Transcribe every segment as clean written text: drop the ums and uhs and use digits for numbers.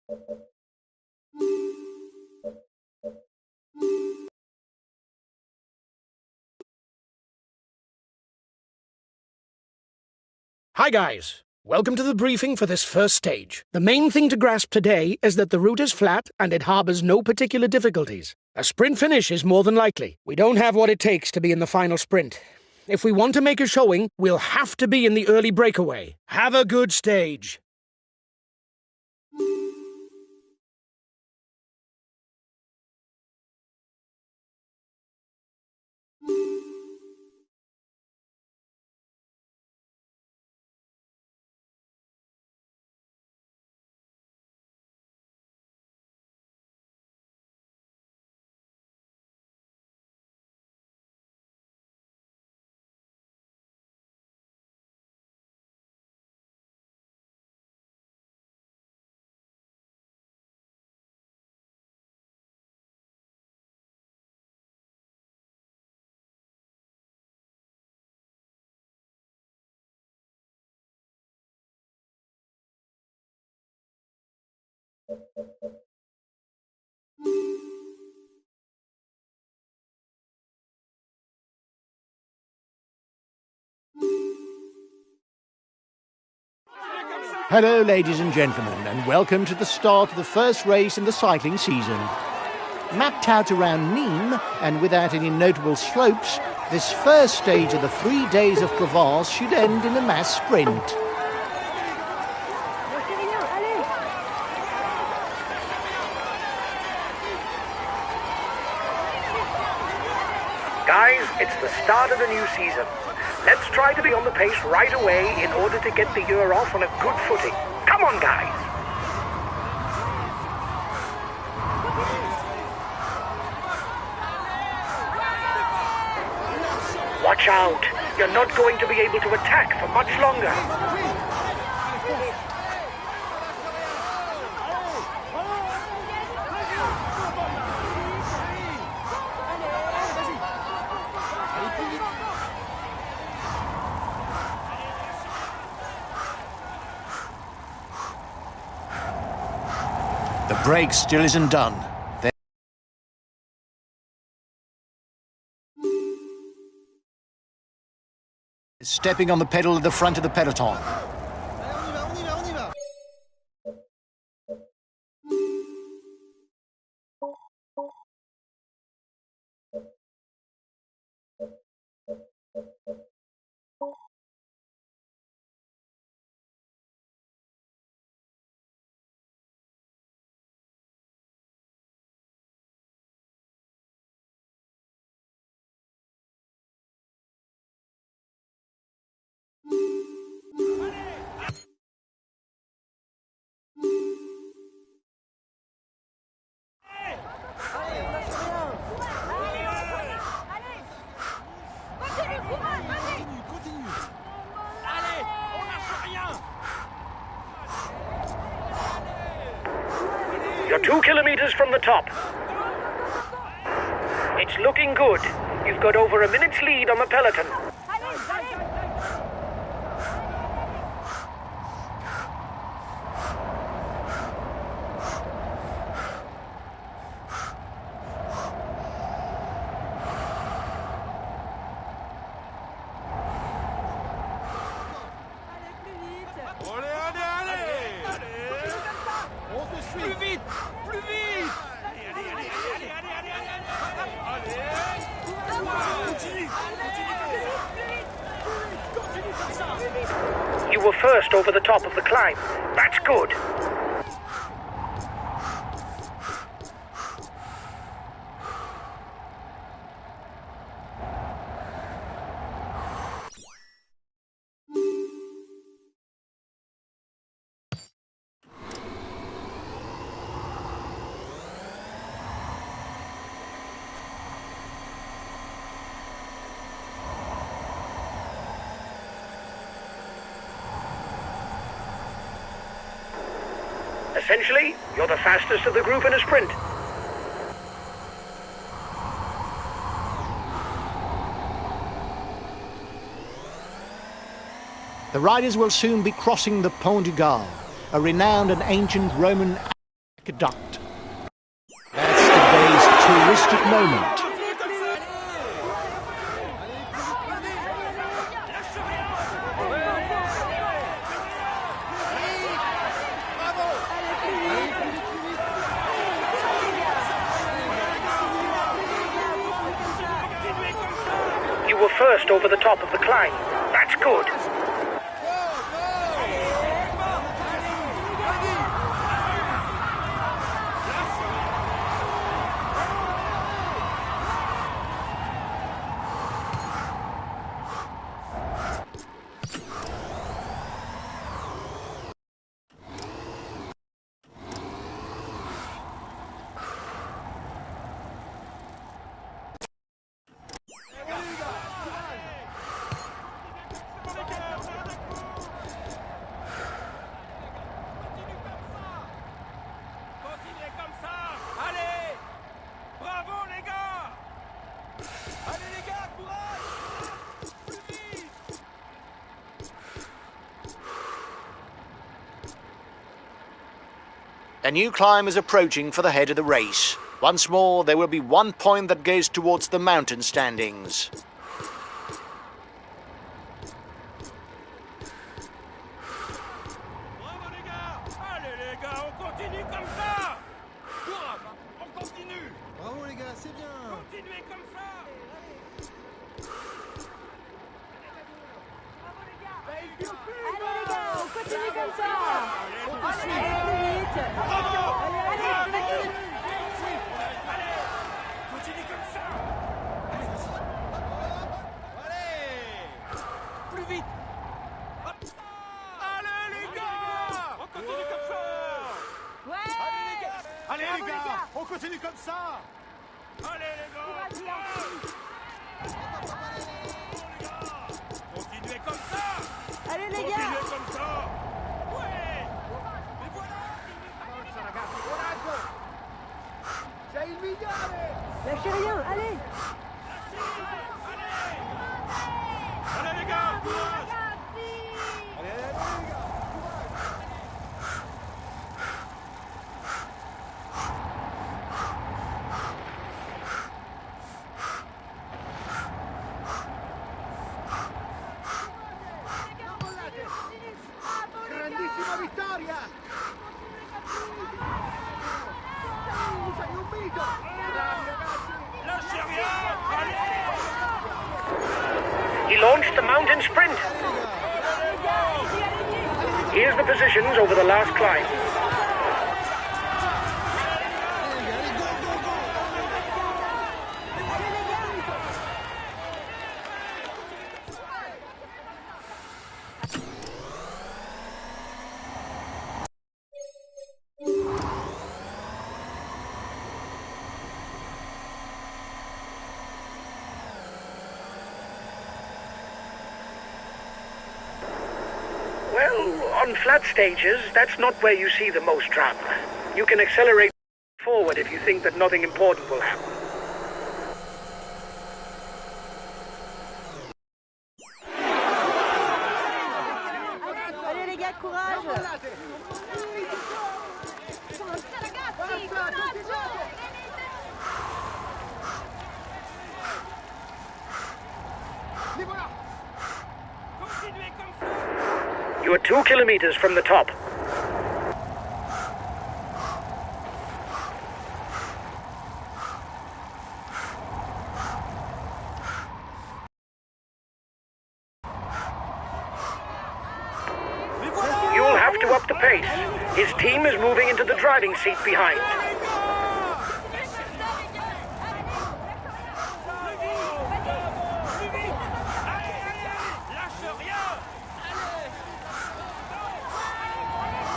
Hi guys! Welcome to the briefing for this first stage. The main thing to grasp today is that the route is flat and it harbours no particular difficulties. A sprint finish is more than likely. We don't have what it takes to be in the final sprint. If we want to make a showing, we'll have to be in the early breakaway. Have a good stage! Hello, ladies and gentlemen, and welcome to the start of the first race in the cycling season. Mapped out around Nîmes, and without any notable slopes, this first stage of the 3 days of Provence should end in a mass sprint. Guys, it's the start of the new season. Let's try to be on the pace right away in order to get the year off on a good footing. Come on, guys! Watch out! You're not going to be able to attack for much longer. The brake still isn't done. Stepping on the pedal at the front of the peloton. You're 2 kilometers from the top. It's looking good. You've got over a minute's lead on the peloton. You were first over the top of the climb. That's good. Essentially, you're the fastest of the group in a sprint. The riders will soon be crossing the Pont du Gard, a renowned and ancient Roman aqueduct. That's the day's touristic moment. You were first over the top of the climb. That's good. A new climb is approaching for the head of the race. Once more, there will be 1 point that goes towards the mountain standings. Bravo les gars! Allez les gars, on continue comme ça! Courage, on continue! Bravo les gars, c'est bien! Continuez comme ça! Allez les gars, on continue comme ça. Allez, vite. Allez. Continue comme ça! Allez! Plus vite! Hop. Allez les gars! On continue comme ça! Ouais. Allez les gars! on continue comme ça! Allez les gars! Continuez comme ça! Allez les gars. Continuez comme ça! Ouais! Mais voilà! Lâchez rien, allez. Allez les gars! Courage! Grandissima vittoria! Sei un mito! Lâchez rien! Allez! He launched the mountain sprint. Here's the positions over the last climb. Well, on flat stages, that's not where you see the most drama. You can accelerate forward if you think that nothing important will happen. Allez les gars, courage. Continuez comme ça! You are 2 kilometers from the top. You'll have to up the pace. His team is moving into the driving seat behind. Lâche rien!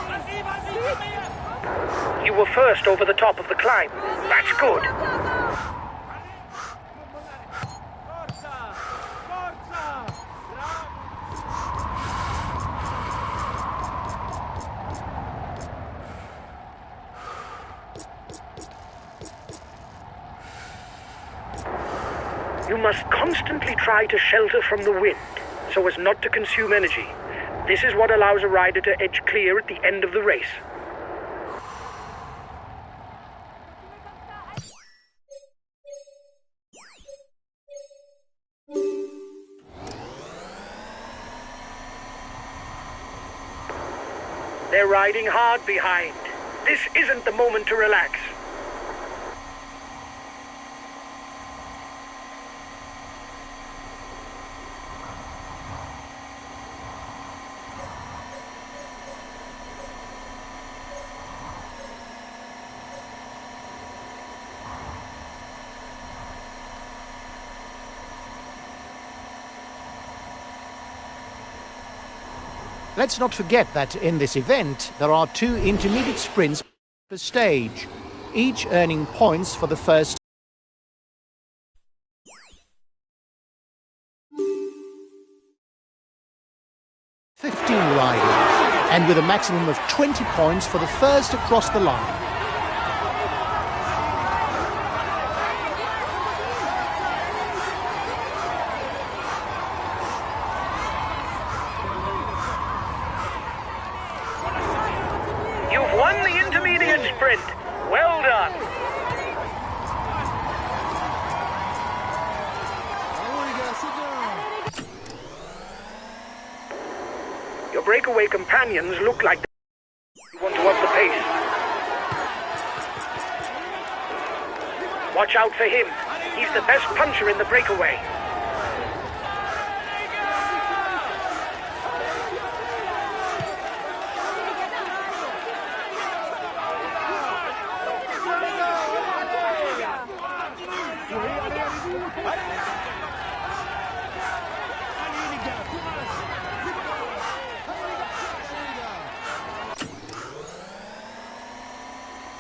Vas-y! You were first over the top of the climb. That's good. Forza! Forza! You must constantly try to shelter from the wind, so as not to consume energy. This is what allows a rider to edge clear at the end of the race. They're riding hard behind. This isn't the moment to relax. Let's not forget that in this event, there are 2 intermediate sprints per stage, each earning points for the first. "15 riders, and with a maximum of 20 points for the first across the line. You've won the intermediate sprint. Well done. Bravo les gars, c'est bien. Your breakaway companions look like you want to up the pace. Watch out for him. He's the best puncher in the breakaway.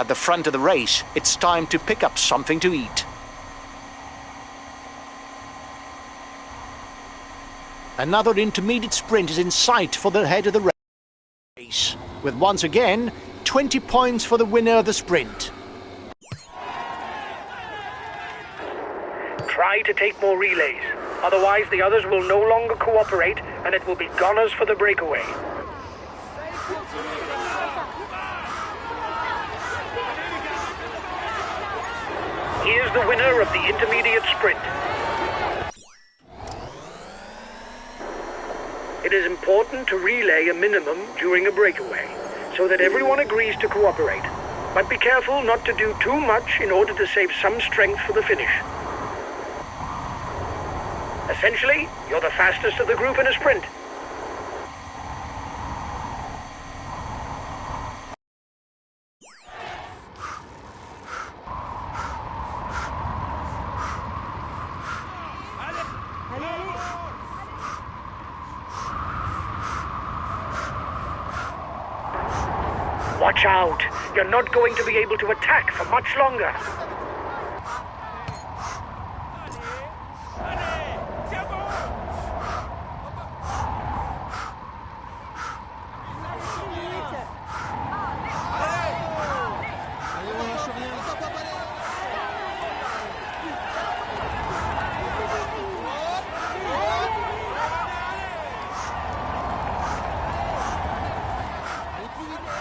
At the front of the race, it's time to pick up something to eat. Another intermediate sprint is in sight for the head of the race, with once again 20 points for the winner of the sprint. Try to take more relays. Otherwise, the others will no longer cooperate, and it will be goners for the breakaway. Here's the winner of the intermediate sprint. It is important to relay a minimum during a breakaway, so that everyone agrees to cooperate. But be careful not to do too much in order to save some strength for the finish. Essentially, you're the fastest of the group in a sprint. Watch out! You're not going to be able to attack for much longer. Allez, on lâche rien. Hop, hop, allez. Allez, plus vite.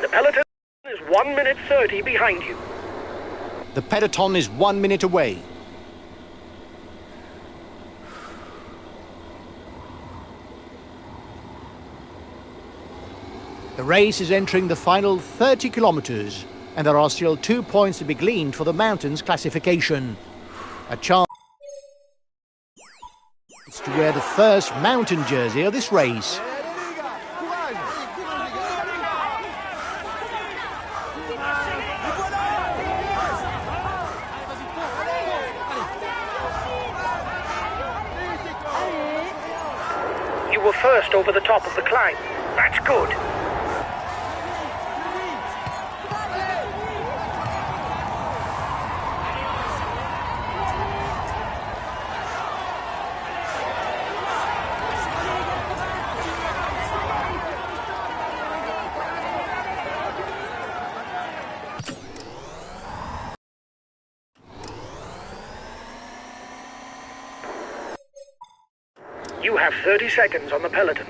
The peloton is 1 minute 30 behind you. The peloton is 1 minute away. The race is entering the final 30 kilometres, and there are still 2 points to be gleaned for the mountains classification. A chance to wear the first mountain jersey of this race. You were first over the top of the climb. That's good. You have 30 seconds on the peloton.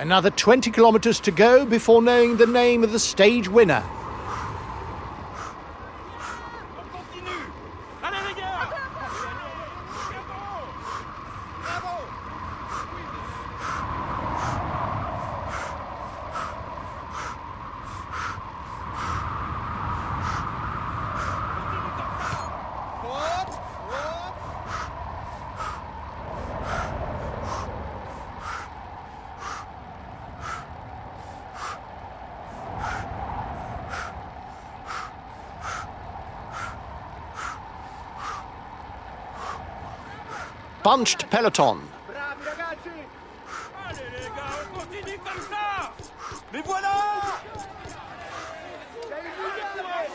Another 20 kilometres to go before knowing the name of the stage winner. On continue. Allez les gars. Bravo. Bunched peloton. Bravi ragazzi. Allez les gars, on continue comme ça. Mais voilà.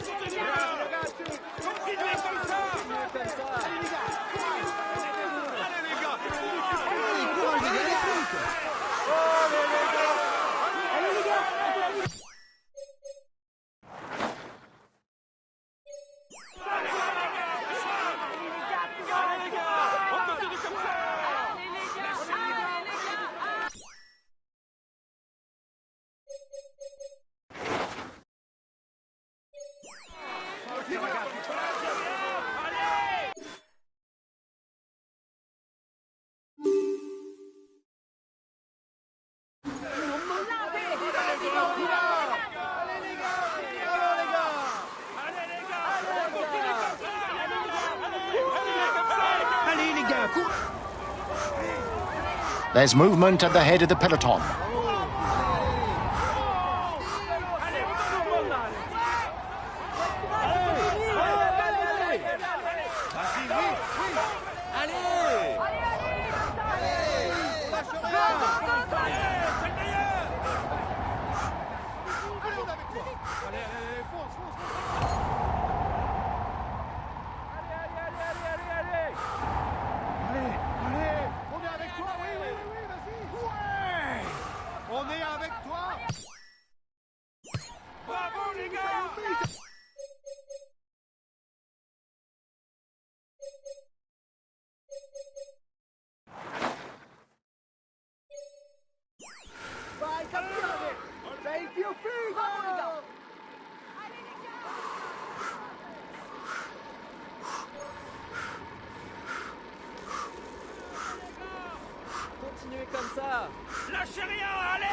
Continuez ragazzi. Continuez comme ça. Allez les gars. Allez les gars. There's movement at the head of the peloton. Continuez comme ça. Lâchez rien, allez.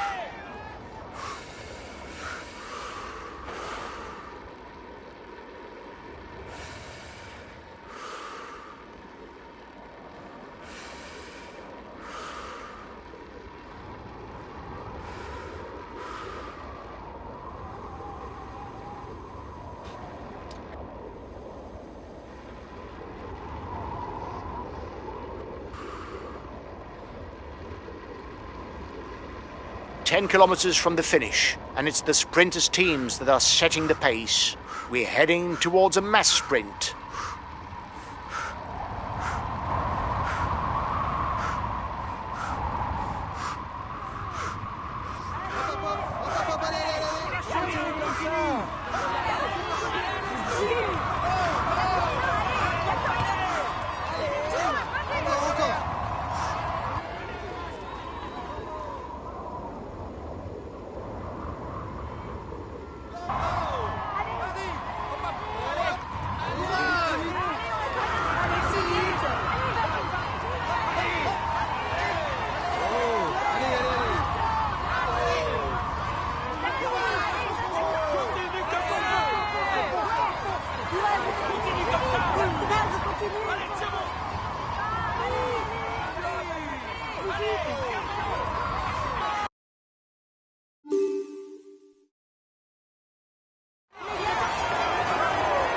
10 kilometers from the finish, and it's the sprinters' teams that are setting the pace. We're heading towards a mass sprint.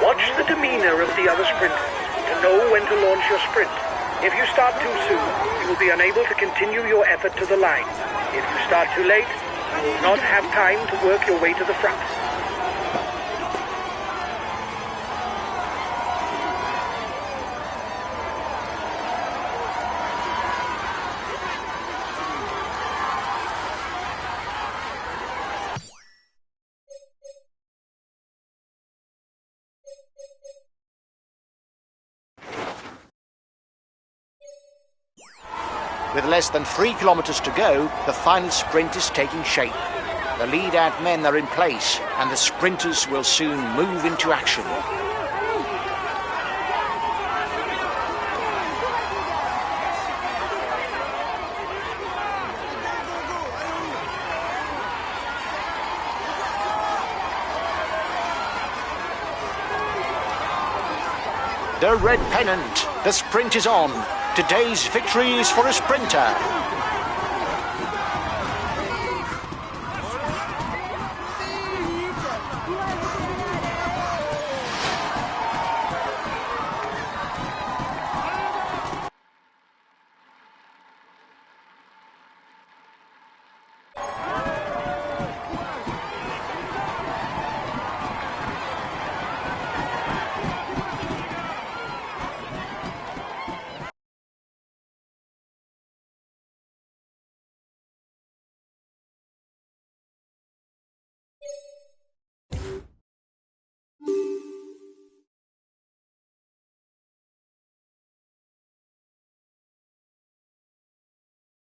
Watch the demeanor of the other sprinters to know when to launch your sprint. If you start too soon, you will be unable to continue your effort to the line. If you start too late, you will not have time to work your way to the front. With less than 3 kilometers to go, the final sprint is taking shape. The lead-out men are in place, and the sprinters will soon move into action. The red pennant. The sprint is on. Today's victory is for a sprinter.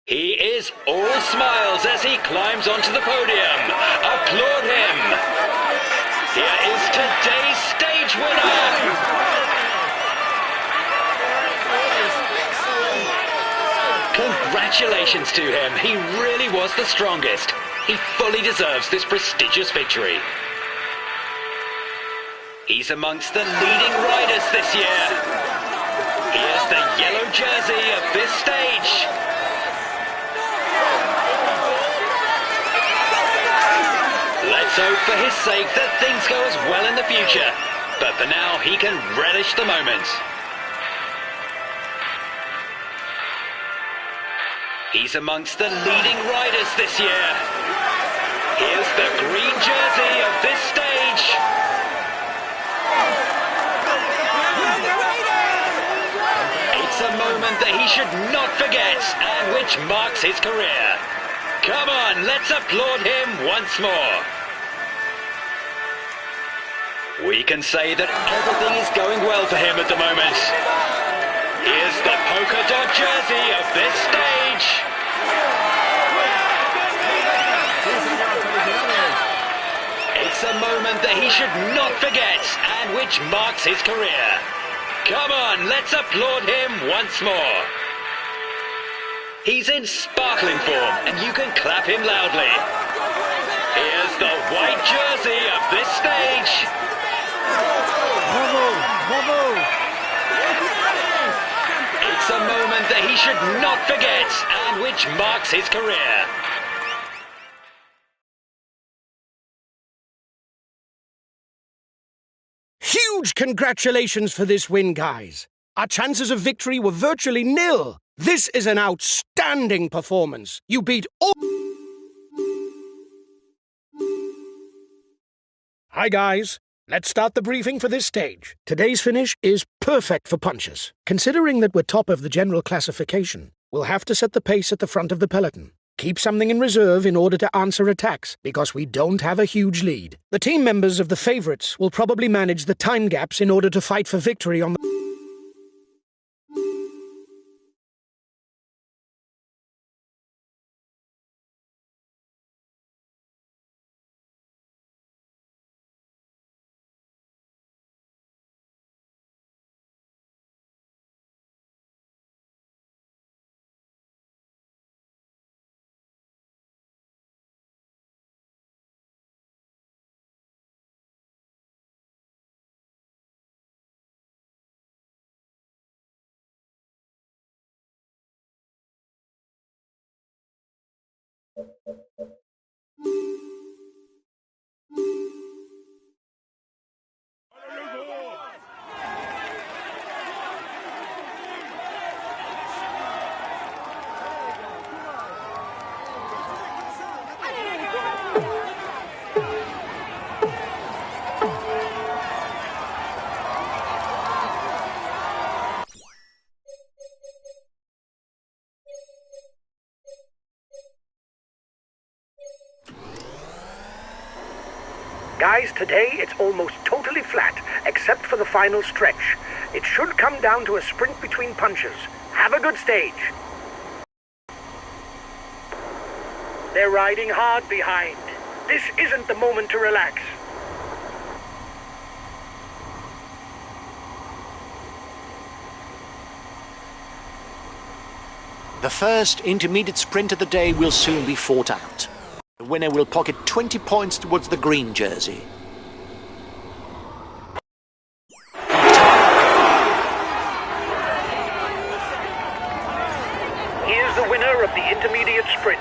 He is all smiles as he climbs onto the podium. Applaud him. Here is today's stage winner. Congratulations to him. He really was the strongest. He fully deserves this prestigious victory. He's amongst the leading riders this year. Here's the yellow jersey of this stage. Let's hope for his sake that things go as well in the future. But for now, he can relish the moment. He's amongst the leading riders this year. Here's the green jersey of this stage. It's a moment that he should not forget and which marks his career. Come on, let's applaud him once more. We can say that everything is going well for him at the moment. Here's the polka dot jersey of this stage. It's a moment that he should not forget and which marks his career. Come on, let's applaud him once more. He's in sparkling form and you can clap him loudly. Here's the white jersey of this stage. Bravo! Bravo! It's a moment that he should not forget and which marks his career. Huge congratulations for this win, guys. Our chances of victory were virtually nil. This is an outstanding performance. You beat all... Hi, guys. Let's start the briefing for this stage. Today's finish is perfect for punchers. Considering that we're top of the general classification, we'll have to set the pace at the front of the peloton. Keep something in reserve in order to answer attacks, because we don't have a huge lead. The team members of the favorites will probably manage the time gaps in order to fight for victory on the... Guys, today it's almost totally flat, except for the final stretch. It should come down to a sprint between punches. Have a good stage. They're riding hard behind. This isn't the moment to relax. The first intermediate sprint of the day will soon be fought out. The winner will pocket 20 points towards the green jersey. Here's the winner of the intermediate sprint.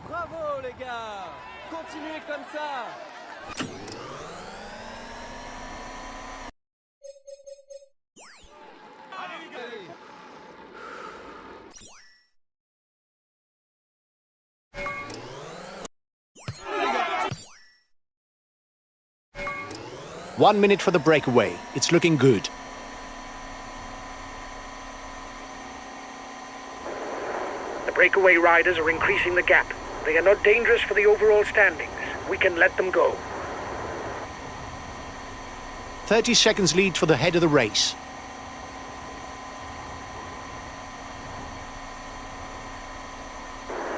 Bravo les gars. Continuez comme ça. 1 minute for the breakaway. It's looking good. The breakaway riders are increasing the gap. They are not dangerous for the overall standings. We can let them go. 30 seconds lead for the head of the race.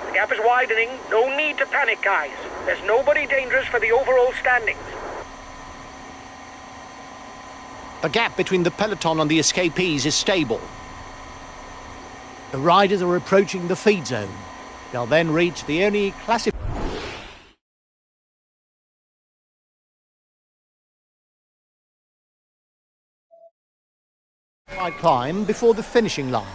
The gap is widening. No need to panic, guys. There's nobody dangerous for the overall standings. The gap between the peloton and the escapees is stable. The riders are approaching the feed zone. They'll then reach the only classified climb before the finishing line.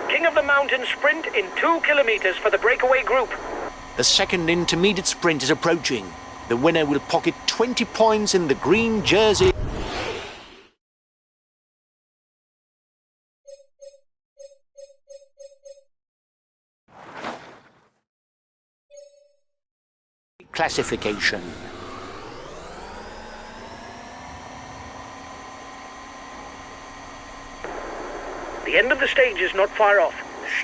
King of the Mountain sprint in 2 kilometers for the breakaway group. The second intermediate sprint is approaching. The winner will pocket 20 points in the green jersey. Classification. The end of the stage is not far off.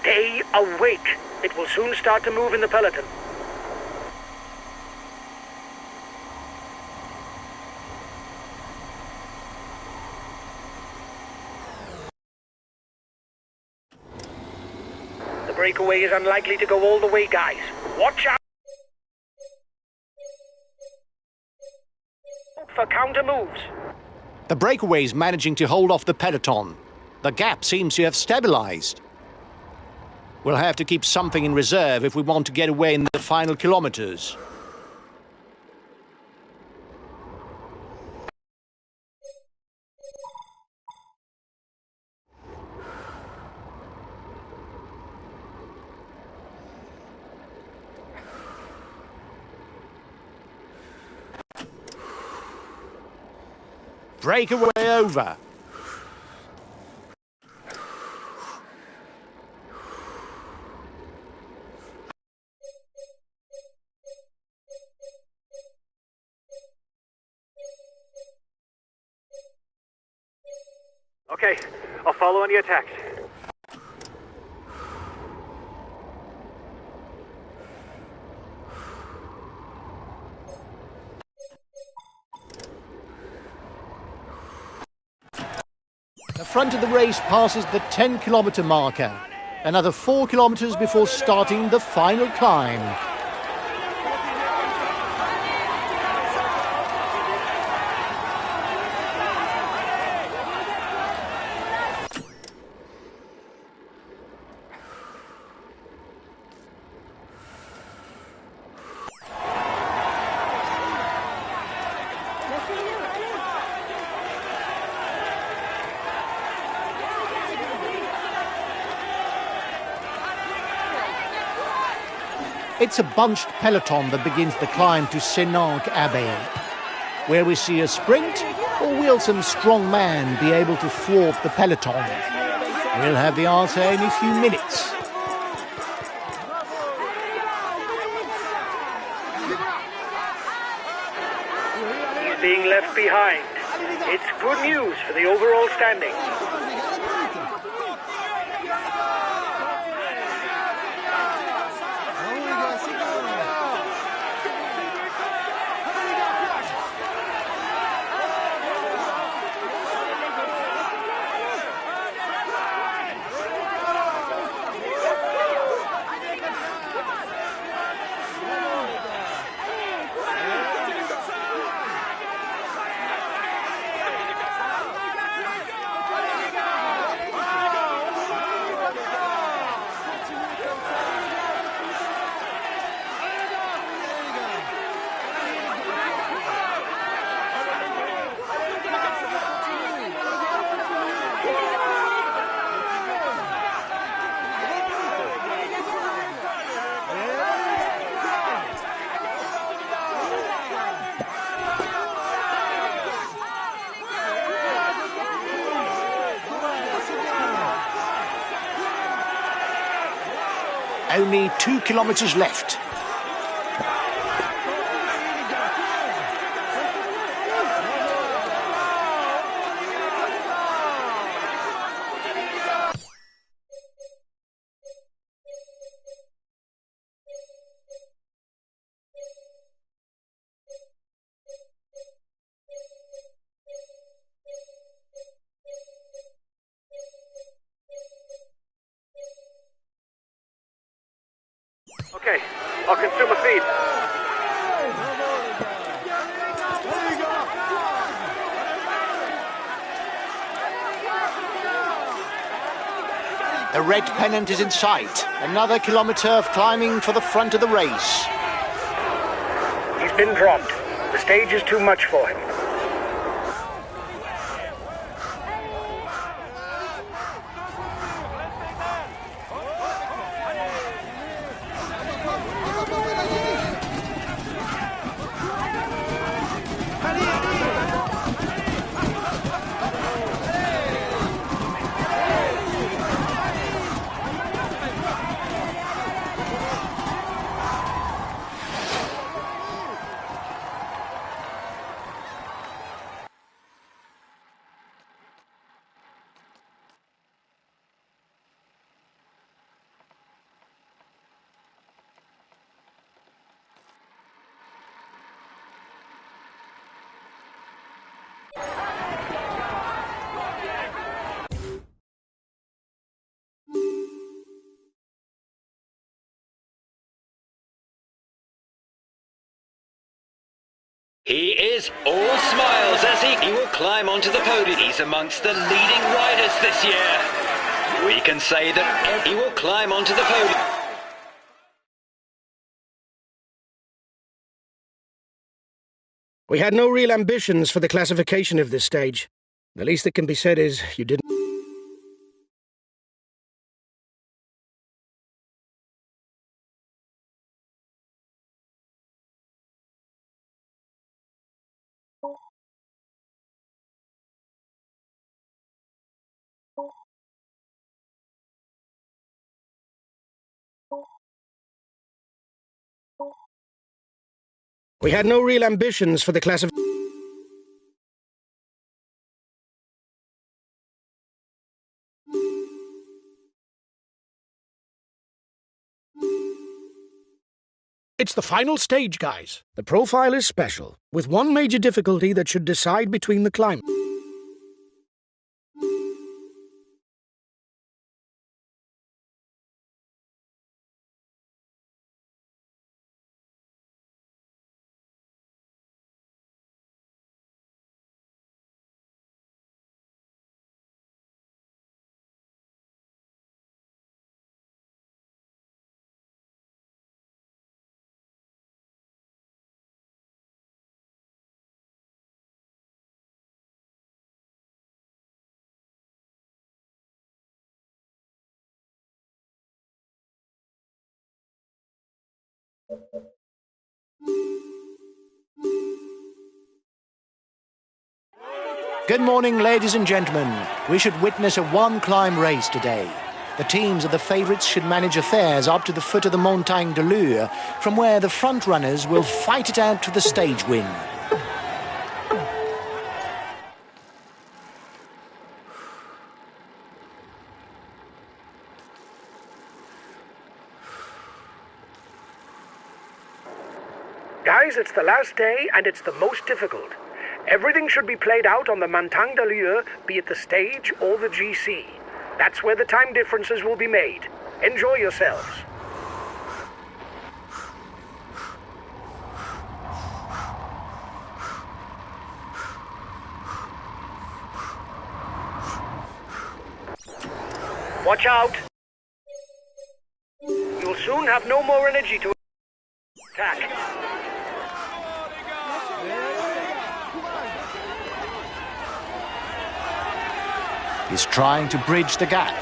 Stay awake. It will soon start to move in the peloton. The breakaway is unlikely to go all the way, guys. Watch out for counter moves. The breakaway is managing to hold off the peloton. The gap seems to have stabilized. We'll have to keep something in reserve if we want to get away in the final kilometers. Breakaway over. Okay, I'll follow any attacks. The front of the race passes the 10-kilometre marker. Another 4 kilometres before starting the final climb. It's a bunched peloton that begins the climb to Sénanque Abbey, where we see a sprint, or will some strong man be able to thwart the peloton? We'll have the answer in a few minutes. He's being left behind. It's good news for the overall standing. Only 2 kilometres left. Okay, I'll consume a feed. The red pennant is in sight. Another kilometre of climbing for the front of the race. He's been dropped. The stage is too much for him. He is all smiles as he will climb onto the podium. He's amongst the leading riders this year. We can say that he will climb onto the podium. We had no real ambitions for the classification of this stage. The least that can be said is you didn't. We had no real ambitions for the classification. It's the final stage, guys. The profile is special, with one major difficulty that should decide between the climb. Good morning, ladies and gentlemen. We should witness a one-climb race today. The teams of the favourites should manage affairs up to the foot of the Montagne de Lure, from where the front-runners will fight it out to the stage win. Guys, it's the last day and it's the most difficult. Everything should be played out on the Montagne de Lure, be it the stage or the GC. That's where the time differences will be made. Enjoy yourselves. Watch out! You'll soon have no more energy to attack. He's trying to bridge the gap.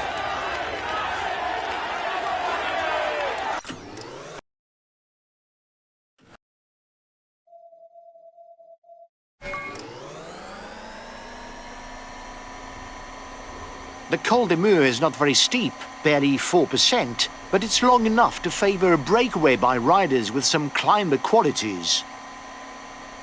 The Col de Mur is not very steep, barely 4%, but it's long enough to favour a breakaway by riders with some climber qualities.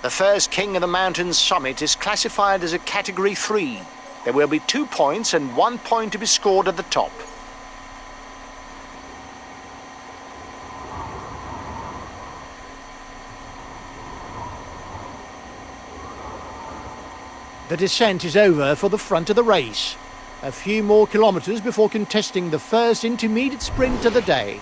The first king of the mountain's summit is classified as a Category 3. There will be 2 points and 1 point to be scored at the top. The descent is over for the front of the race. A few more kilometres before contesting the first intermediate sprint of the day.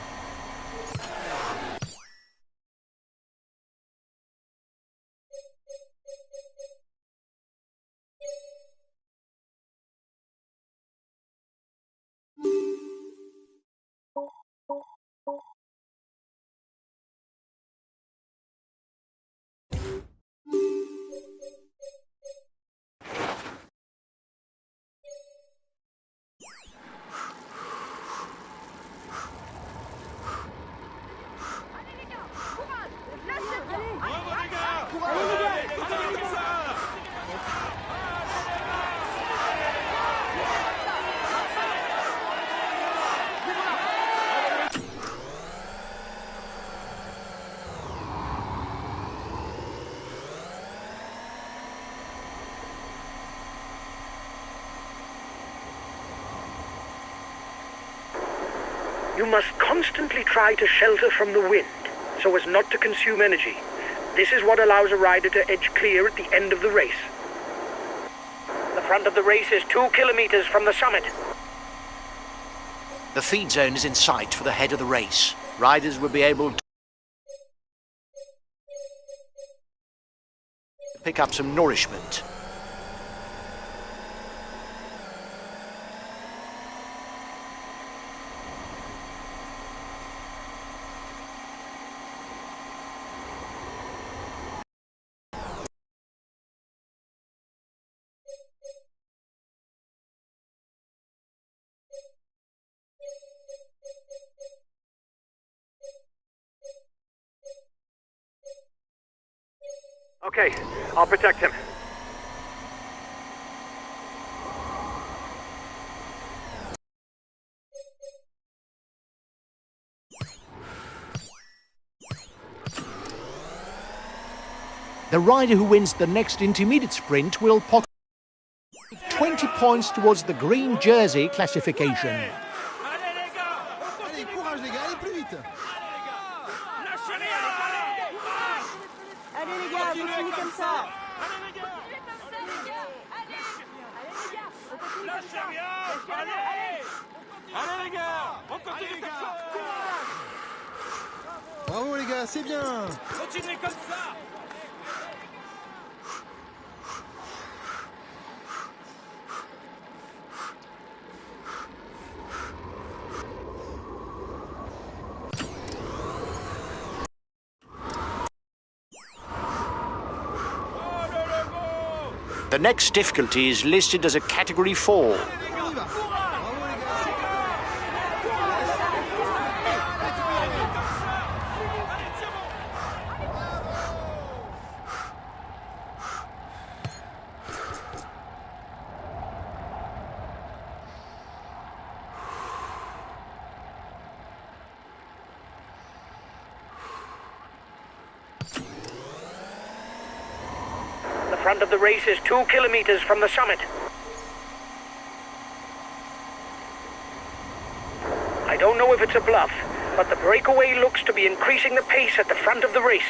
You must constantly try to shelter from the wind, so as not to consume energy. This is what allows a rider to edge clear at the end of the race. The front of the race is 2 kilometers from the summit. The feed zone is in sight for the head of the race. Riders will be able to pick up some nourishment. Okay, I'll protect him. The rider who wins the next intermediate sprint will pocket 20 points towards the green jersey classification. Allez, courage les gars, allez plus vite. Lâchez rien! comme ça. Allez les gars. Allez les gars, on continue comme Lâchez ça. rien. Lâchez rien, Allez. Allez les gars. On continue comme ça. Bravo les gars, c'est bien. Continuez comme ça. The next difficulty is listed as a Category 4. On y va. Bravo les gars, c'est The front of the race is 2 kilometers from the summit. I don't know if it's a bluff, but the breakaway looks to be increasing the pace at the front of the race.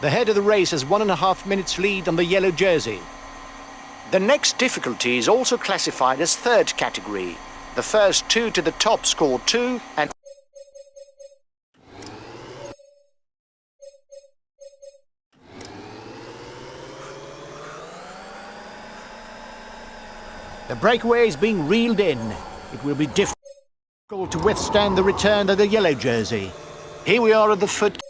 The head of the race has 1.5 minutes lead on the yellow jersey. The next difficulty is also classified as third category. The first 2 to the top score 2 and the breakaway is being reeled in. It will be difficult to withstand the return of the yellow jersey. Here we are at the foot of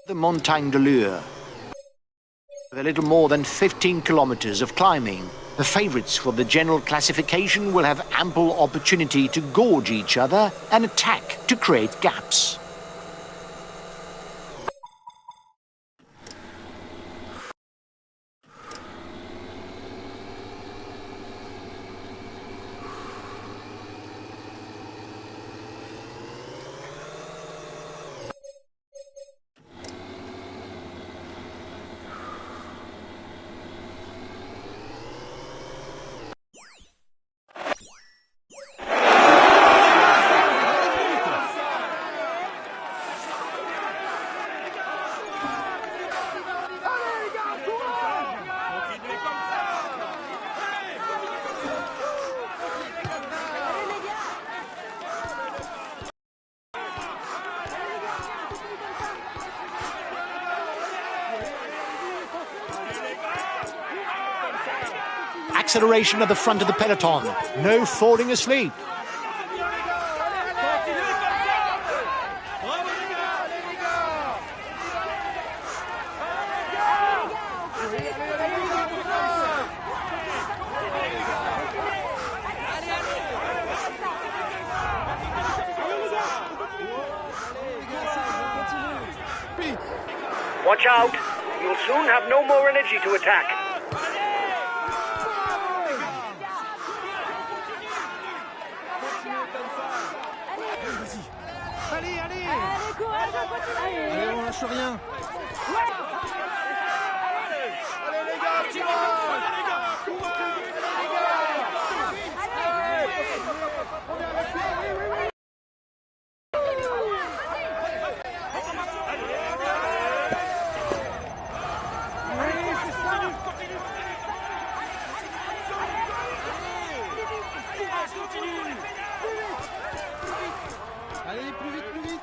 the Montagne de Lure. With a little more than 15 kilometers of climbing, the favourites for the general classification will have ample opportunity to gorge each other and attack to create gaps. Continuez comme ça. Allez les gars. Acceleration at the front of the peloton. No falling asleep. Watch out! You'll soon have no more energy to attack. Allez, allez. Allez, courage, on continue. Allez, on lâche rien. Allez les gars, tirez comme ça, les gars. Allez, plus vite, plus vite.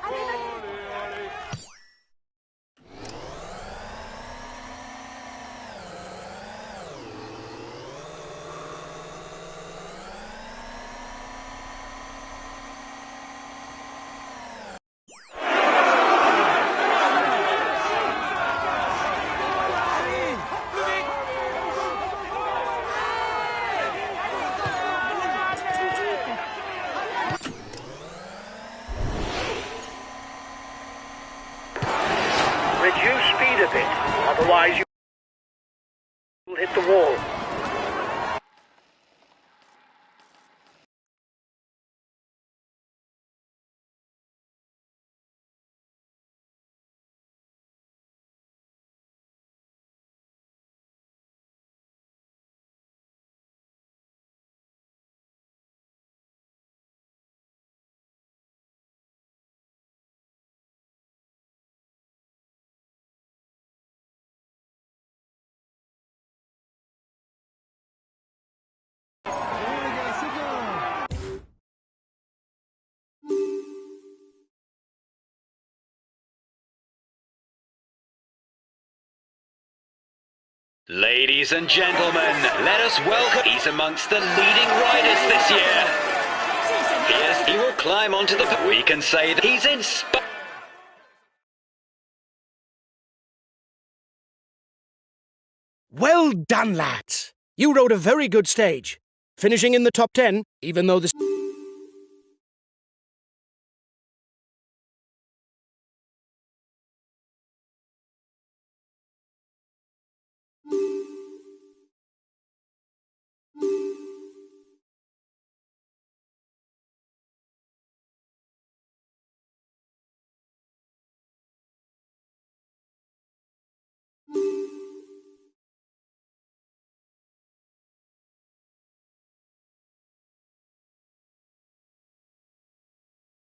Ladies and gentlemen, let us welcome. He's amongst the leading riders this year. He will climb onto the. We can say that he's inspired. Well done, lads. You rode a very good stage, finishing in the top 10, even though the...